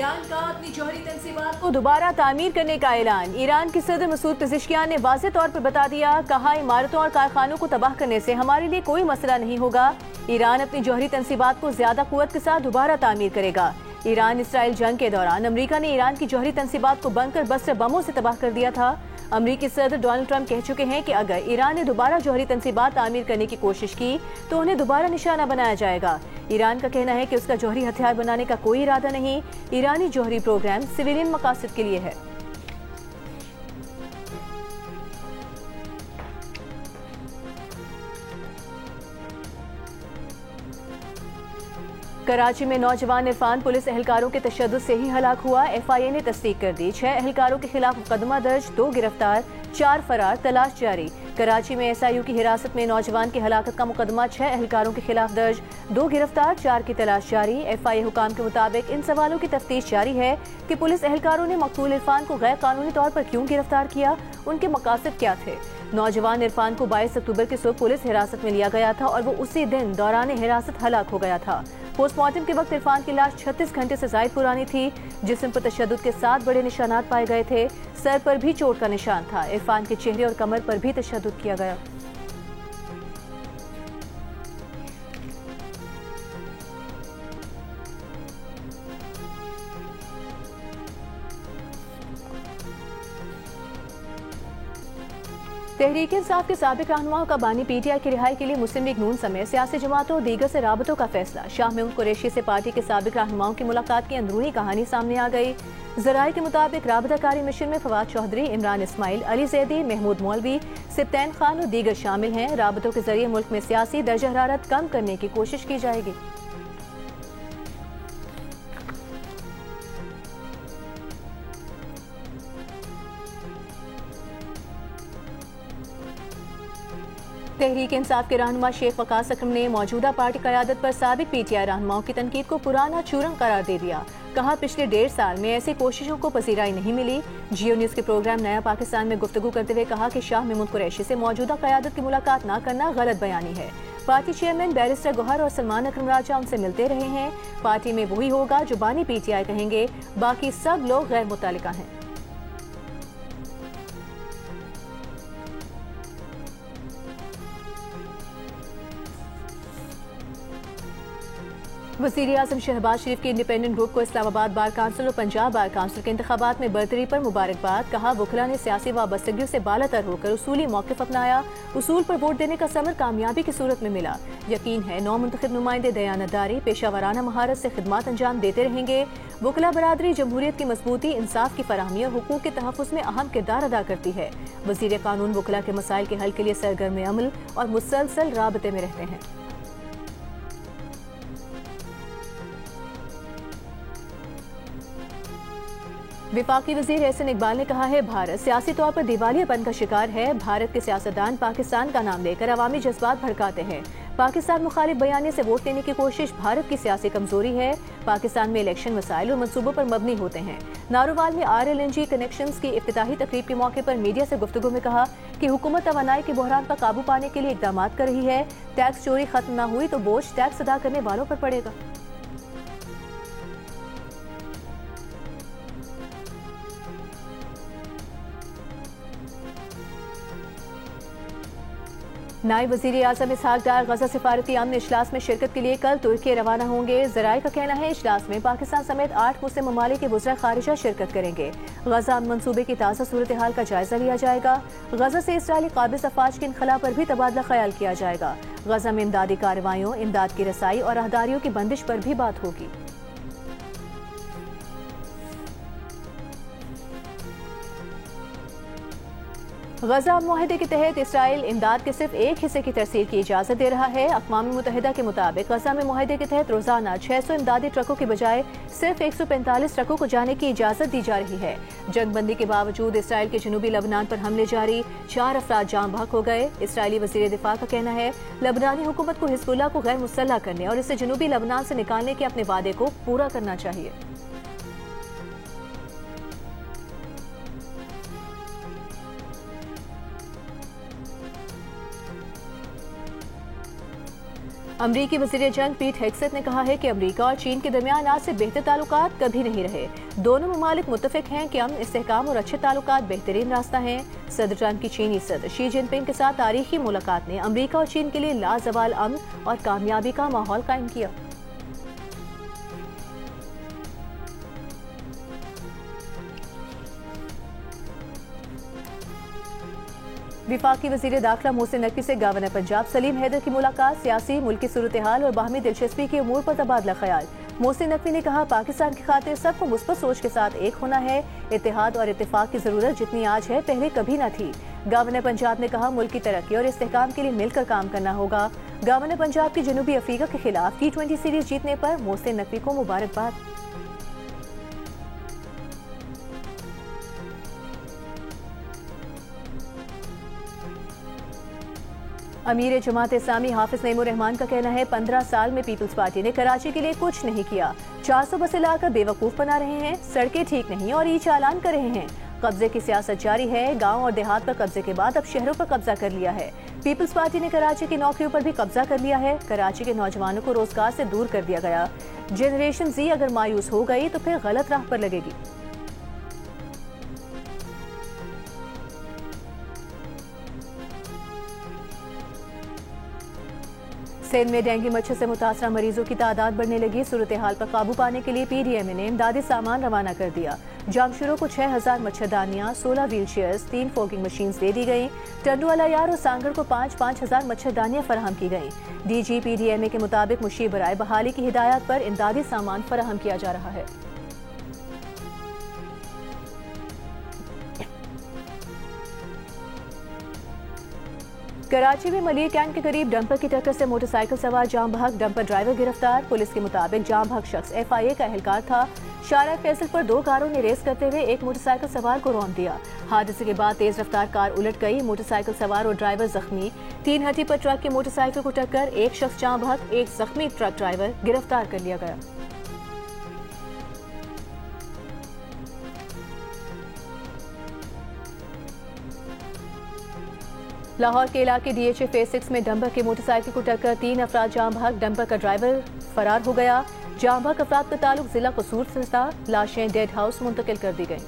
Iran का अपनी जौहरी तंसीबात को दोबारा तामीर करने का ऐलान। ईरान के सदर मसूद पेज़ेश्कियान ने वाज़ेह तौर पर बता दिया, कहा इमारतों और कारखानों को तबाह करने से हमारे लिए कोई मसला नहीं होगा। ईरान अपनी जौहरी तंसीबात को ज्यादा कुव्वत के साथ दोबारा तामीर करेगा। ईरान इसराइल जंग के दौरान अमेरिका ने ईरान की जौहरी तंसीबात को बंकर बस्टर बमों से तबाह कर दिया था। अमेरिकी सदर डोनाल्ड ट्रंप कह चुके हैं कि अगर ईरान ने दोबारा जौहरी तंसीबात तामीर करने की कोशिश की तो उन्हें दोबारा निशाना बनाया जाएगा। ईरान का कहना है कि उसका जौहरी हथियार बनाने का कोई इरादा नहीं। ईरानी जौहरी प्रोग्राम सिविलियन मकासद के लिए है। कराची में नौजवान इरफान पुलिस एहलकारों के तशद्दुद से ही हलाक हुआ। FIA ने तस्दीक कर दी। 6 एहलकारों के खिलाफ मुकदमा दर्ज, 2 गिरफ्तार, 4 फरार, तलाश जारी। कराची में SIU की हिरासत में नौजवान की हलाकत का मुकदमा 6 एहलकारों के खिलाफ दर्ज, 2 गिरफ्तार, 4 की तलाश जारी। FIA हुकाम के मुताबिक इन सवालों की तफ्तीश जारी है कि पुलिस एहलकारों ने मकतूल इरफान को गैर कानूनी तौर पर क्यों गिरफ्तार किया, उनके मकासद क्या थे। नौजवान इरफान को 22 अक्टूबर की सुबह पुलिस हिरासत में लिया गया था और वो उसी दिन दौरान हिरासत हलाक हो गया था। पोस्टमार्टम के वक्त इरफान की लाश 36 घंटे से ज्यादा पुरानी थी। जिस्म पर तशद्दुद के 7 बड़े निशानात पाए गए थे। सर पर भी चोट का निशान था। इरफान के चेहरे और कमर पर भी तशद्दुद किया गया। तहरीक इंसाफ के साबिक रहनुमाओं का बानी PTI की रिहाई के लिए मुस्लिम लीग नून समेत सियासी जमातों और दीगर से राबतों का फैसला। शाह महमूद कुरैशी से पार्टी के साबिक रहनुमाओं की मुलाकात की अंदरूनी कहानी सामने आ गई। जराये के मुताबिक राबताकारी मिशन में फवाद चौधरी, इमरान इस्माइल, अली जैदी, महमूद मौलवी, सिब्तैन खान और दीगर शामिल हैं। राबतों के जरिए मुल्क में सियासी दर्जा हरारत कम करने की कोशिश की जाएगी। तहरीक इंसाफ के रहनुमा शेख वकास अकरम ने मौजूदा पार्टी क़यादत पर साबिक PTI रहनुमाओं की तनकीद को पुराना चूरन करार दे दिया। कहा पिछले 1.5 साल में ऐसी कोशिशों को पसीराई नहीं मिली। जियो न्यूज़ के प्रोग्राम नया पाकिस्तान में गुफ्तगू करते हुए कहा कि शाह महमूद कुरैशी से मौजूदा क़यादत की मुलाकात न करना गलत बयानी है। पार्टी चेयरमैन बैरिस्टर गौहर और सलमान अकरम राजा उनसे मिलते रहे हैं। पार्टी में वही होगा जो बानी PTI कहेंगे, बाकी सब लोग गैर मुतल्लिका हैं। वज़ीर आज़म शहबाज शरीफ के इंडिपेंडेंट ग्रुप को इस्लामाबाद बार काउंसिल और पंजाब बार काउंसिल के इंतखाबात में बरतरी पर मुबारकबाद। कहा वकला ने सियासी वाबस्तगियों से बालातर होकर उसूली मौक़िफ़ अपनाया। उसूल पर वोट देने का समर कामयाबी की सूरत में मिला। यकीन है नौ मुंतखब नुमाइंदे दयानतदारी, पेशावराना महारत से खिदमत अंजाम देते रहेंगे। वकला बरादरी जमहूरियत की मजबूती, इंसाफ की फराहमी और हुकूक के तहफ़्फ़ुज़ में अहम किरदार अदा करती है। वज़ीर कानून वकला के मसाइल के हल के लिए सरगर्म अमल और मुसलसल राबते में रहते हैं। विफाकी वजीर एहसन इकबाल ने कहा है भारत सियासी तौर पर दिवालियापन का शिकार है। भारत के सियासतदान पाकिस्तान का नाम लेकर अवामी जज्बात भड़काते हैं। पाकिस्तान मुखालिफ बयानी से वोट लेने की कोशिश भारत की सियासी कमजोरी है। पाकिस्तान में इलेक्शन मसाइल और मनसूबों पर मबनी होते हैं। नारोवाल में RLNG कनेक्शंस की इफ्तिताही तकरीब के मौके पर मीडिया से गुफ्तगू में कहा कि हुकूमत तवानाई के बहरान पर काबू पाने के लिए इकदाम कर रही है। टैक्स चोरी खत्म न हुई तो बोझ टैक्स अदा करने वालों पर पड़ेगा। नायब वज़ीर आज़म इसहाक डार गजा सिफारती अमन इजलास में शिरकत के लिए कल तुर्की रवाना होंगे। ज़राए का कहना है इजलास में पाकिस्तान समेत 8 मुस्लिम ममालिक के वज़रा खारिजा शिरकत करेंगे। गजा मनसूबे की ताज़ा सूरत हाल का जायजा लिया जाएगा। गजा से इसराइली काबिज़ अफवाज के इनखला पर भी तबादला ख्याल किया जाएगा। गजा में इमदादी कार्रवाइयों, इमदाद की रसाई और राहदारियों की बंदिश पर भी बात होगी। गजा मुआहदे के तहत इसराइल इमदाद के सिर्फ एक हिस्से की तरसील की इजाज़त दे रहा है। अक़वाम मुत्तहिदा के मुताबिक गजा में मुआहदे के तहत रोजाना 600 इमदादी ट्रकों की बजाय सिर्फ 145 ट्रकों को जाने की इजाज़त दी जा रही है। जंगबंदी के बावजूद इसराइल के जनूबी लबनान पर हमले जारी, 4 अफराद जाम बहक हो गए। इसराइली वज़ीर दिफा का कहना है लबनानी हुकूमत को हिज़्बुल्लाह को गैर मुसल्लह करने और इसे जनूबी लबनान से निकालने के अपने वादे को पूरा करना चाहिए। अमरीकी वज़ीर जंग पीट हेग्सेथ ने कहा है कि अमरीका और चीन के दरमियान आज से बेहतर ताल्लुकात कभी नहीं रहे। दोनों ममालिक मुत्तफिक हैं कि अमन, इस्तेहकाम और अच्छे ताल्लुकात बेहतरीन रास्ता हैं। सदर ट्रंप की चीनी सदर शी जिनपिंग के साथ तारीखी मुलाकात ने अमरीका और चीन के लिए लाजवाल अमन और कामयाबी का माहौल कायम किया। विफाकी वज़ीर दाखिला मोहसिन नकवी से गवर्नर पंजाब सलीम हैदर की मुलाकात, सियासी मुल्की सूरत हाल और बाहमी दिलचस्पी के उमूर पर तबादला ख्याल। मोहसिन नकवी ने कहा, पाकिस्तान की खातिर सबको मुस्बत सोच के साथ एक होना है। इत्तेहाद और इत्तेफाक की जरूरत जितनी आज है पहले कभी न थी। गवर्नर पंजाब ने कहा, मुल्क की तरक्की और इस्तेहकाम के लिए मिलकर काम करना होगा। गवर्नर पंजाब की जनूबी अफ्रीका के खिलाफ T20 सीरीज जीतने पर मोहसिन नकवी को मुबारकबाद। अमीर जमात इस्लामी हाफिज नईमुर रहमान का कहना है, 15 साल में पीपल्स पार्टी ने कराची के लिए कुछ नहीं किया। 400 बसें लाकर बेवकूफ बना रहे हैं, सड़कें ठीक नहीं और ई चालान कर रहे हैं। कब्जे की सियासत जारी है। गांव और देहात पर कब्जे के बाद अब शहरों पर कब्जा कर लिया है। पीपल्स पार्टी ने कराची की नौकरियों पर भी कब्जा कर लिया है। कराची के नौजवानों को रोजगार से दूर कर दिया गया। जनरेशन Z अगर मायूस हो गई तो फिर गलत राह पर लगेगी। सिंध में डेंगू मच्छर से मुतासरा मरीजों की तादाद बढ़ने लगी। सूरत हाल पर काबू पाने के लिए PDMA ने इमदादी सामान रवाना कर दिया। जामशुरों को 6000 मच्छरदानियां, 16 व्हील चेयर्स, 3 फॉगिंग मशीन्स दे दी गई। टंडुवाला यार और सांगड़ को 5-5 हजार मच्छरदानियां फराहम की गई। DG PDMA के मुताबिक मुशी बराए बहाली की हिदायत पर इमदादी सामान फराहम किया जा रहा है। कराची में मलिर कैंट के करीब डंपर की टक्कर से मोटरसाइकिल सवार जाम बहक डंपर ड्राइवर गिरफ्तार। पुलिस के मुताबिक जाम बहक शख्स FIA का एहलकार था। शारा फैसल पर 2 कारों ने रेस करते हुए एक मोटरसाइकिल सवार को रौंद दिया। हादसे के बाद तेज रफ्तार कार उलट गई। मोटरसाइकिल सवार और ड्राइवर जख्मी। 3 हट्टी पर ट्रक के मोटरसाइकिल को टक्कर, एक शख्स जाम बहक, एक जख्मी ट्रक ड्राइवर गिरफ्तार कर लिया गया। लाहौर के इलाके DHA फेज 6 में डंपर के मोटरसाइकिल को टक्कर, 3 अफराद जाम बहक, डंपर का ड्राइवर फरार हो गया। जाम बहक अफराद का ताल्लुक जिला कसूर से था। लाशें डेड हाउस मुंतकिल कर दी गई।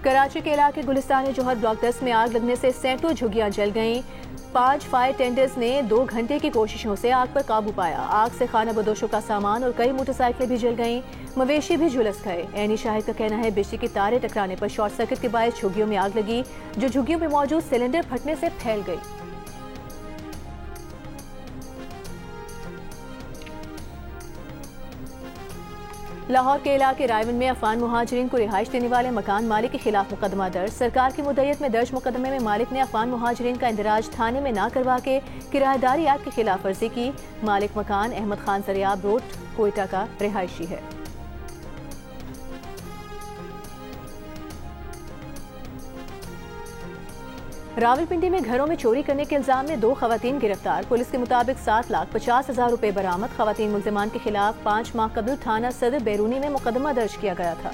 कराची के इलाके गुलिस्तान जौहर ब्लॉक 10 में आग लगने से सैकड़ों झुग्गियां जल गईं। 5 फायर टेंडर्स ने 2 घंटे की कोशिशों से आग पर काबू पाया। आग से खाना बदोशों का सामान और कई मोटरसाइकिलें भी जल गईं। मवेशी भी झुलस गए। ऐनी शाहिद का कहना है, बिजली की तारें टकराने पर शॉर्ट सर्किट के बायस झुग्गियों में आग लगी, जो झुग्गियों में मौजूद सिलेंडर फटने से फैल गई। लाहौर के इलाके रायवन में अफगान मुहाजिरीन को रिहाइश देने वाले मकान मालिक के खिलाफ मुकदमा दर्ज। सरकार की मुद्दत में दर्ज मुकदमे में मालिक ने अफगान मुहाजिरीन का इंदराज थाने में न करवा के किराएदारी एक्ट की खिलाफ वर्जी की। मालिक मकान अहमद खान सरियाब रोड, कोयटा का रिहायशी है। रावलपिंडी में घरों में चोरी करने के इल्जाम में 2 खवातीन गिरफ्तार। पुलिस के मुताबिक 7,50,000 रुपए बरामद। खवातीन मुल्जिमान के खिलाफ 5 माह कबल थाना सदर बैरूनी में मुकदमा दर्ज किया गया था।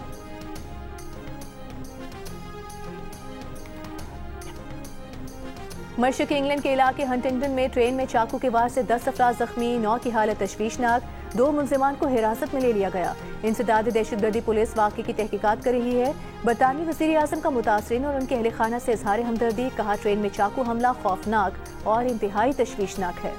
मशरक इंग्लैंड के इलाके हंटिंगटन में ट्रेन में चाकू के वार से 10 अफराद जख्मी, 9 की हालत तशवीशनाक। 2 मुल्जिमान को हिरासत में ले लिया गया। इंसदाद दहशतगर्दी पुलिस वाक़े की तहकीकात कर रही है। बरतानवी वज़ीर आज़म का मुतासरीन और उनके अहले खाना से इजहार हमदर्दी। कहा, ट्रेन में चाकू हमला खौफनाक और इंतहाई तशवीशनाक है।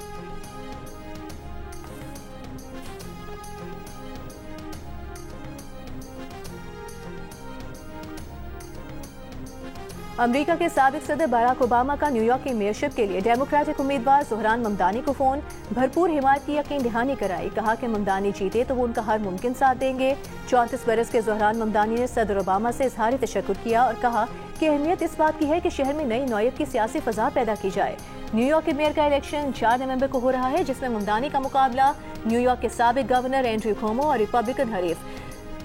अमेरिका के साबिक सदर बराक ओबामा का न्यूयॉर्क की मेयरशिप के लिए डेमोक्रेटिक उम्मीदवार ज़ोहरान ममदानी को फोन, भरपूर हिमायत की यकीन दहानी कराई। कहा कि ममदानी जीते तो वो उनका हर मुमकिन साथ देंगे। 34 बरस के ज़ोहरान ममदानी ने सदर ओबामा से इजहार तशक्कुर किया और कहा कि अहमियत इस बात की है कि शहर में नई नौयत की सियासी फजा पैदा की जाए। न्यूयॉर्क के मेयर का इलेक्शन 4 नवंबर को हो रहा है, जिसमें ममदानी का मुकाबला न्यूयॉर्क के साबिक गवर्नर एंड्रयू क्यूमो और रिपब्लिकन हरीफ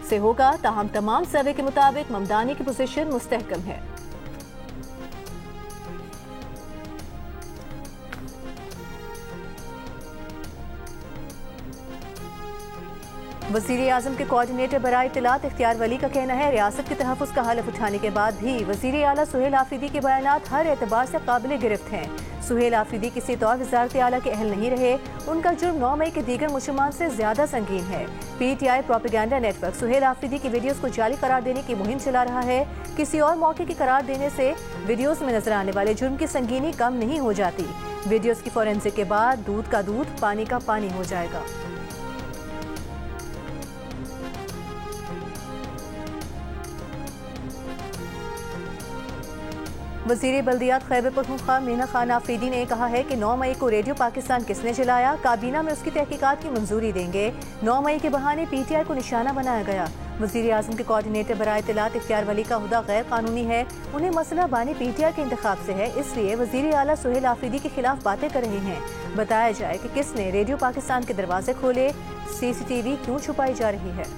से होगा। ताहम तमाम सर्वे के मुताबिक ममदानी की पोजीशन मुस्तहकम है। वज़ीर आज़म के कोऑर्डिनेटर बराए इत्तलात इख्तियार वली का कहना है, रियासत के तहफ़्फ़ुज़ का हलफ उठाने के बाद भी वज़ीर आला सुहेल आफरीदी के बयानात हर एतबार से काबिल गिरफ्त हैं। सुहेल आफरीदी किसी तौर वज़ारत आला के अहल नहीं रहे। उनका जुर्म 9 मई के दीगर मुजरिमान से ज्यादा संगीन है। PTI propaganda network Suhail Afridi की वीडियोस को जाली करार देने की मुहिम चला रहा है। किसी और मौके की करार देने से वीडियोस में नजर आने वाले जुर्म की संगीनी कम नहीं हो जाती। वीडियोस की फोरेंसिक के बाद दूध का दूध, पानी का पानी हो जाएगा। वज़ीर बल्दियात खैबर पख्तूनख्वा मीना खान आफरीदी ने कहा है कि 9 मई को रेडियो पाकिस्तान किसने जलाया, काबीना में उसकी तहकीकात की मंजूरी देंगे। 9 मई के बहाने PTI को निशाना बनाया गया। वज़ीर आज़म के कोऑर्डिनेटर बराए इत्तलात इख्तियार वली का हुदा गैर कानूनी है। उन्हें मसला बानी PTI के इंतखाब से है, इसलिए वज़ीर आला सुहेल आफरीदी के खिलाफ बातें कर रहे हैं। बताया जाए कि किसने रेडियो पाकिस्तान के दरवाजे खोले, CCTV क्यों छुपाई जा रही है।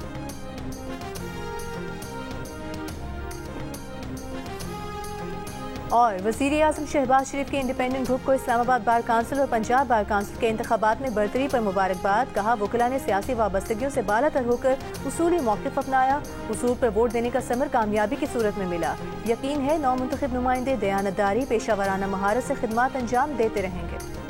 और वज़ीर आज़म शहबाज शरीफ के इंडिपेंडेंट ग्रुप को इस्लामाबाद बार काउंसिल और पंजाब बार काउंसिल के इंतखाबात में बरतरी पर मुबारकबाद। कहा, वकला ने सियासी वाबस्तगियों से बालातर होकर उसूली मौक़िफ़ अपनाया। उसूल पर वोट देने का समर कामयाबी की सूरत में मिला। यकीन है नौ मुंतखब नुमाइंदे दयानतदारी, पेशा वराना महारत से खिदमात अंजाम देते रहेंगे।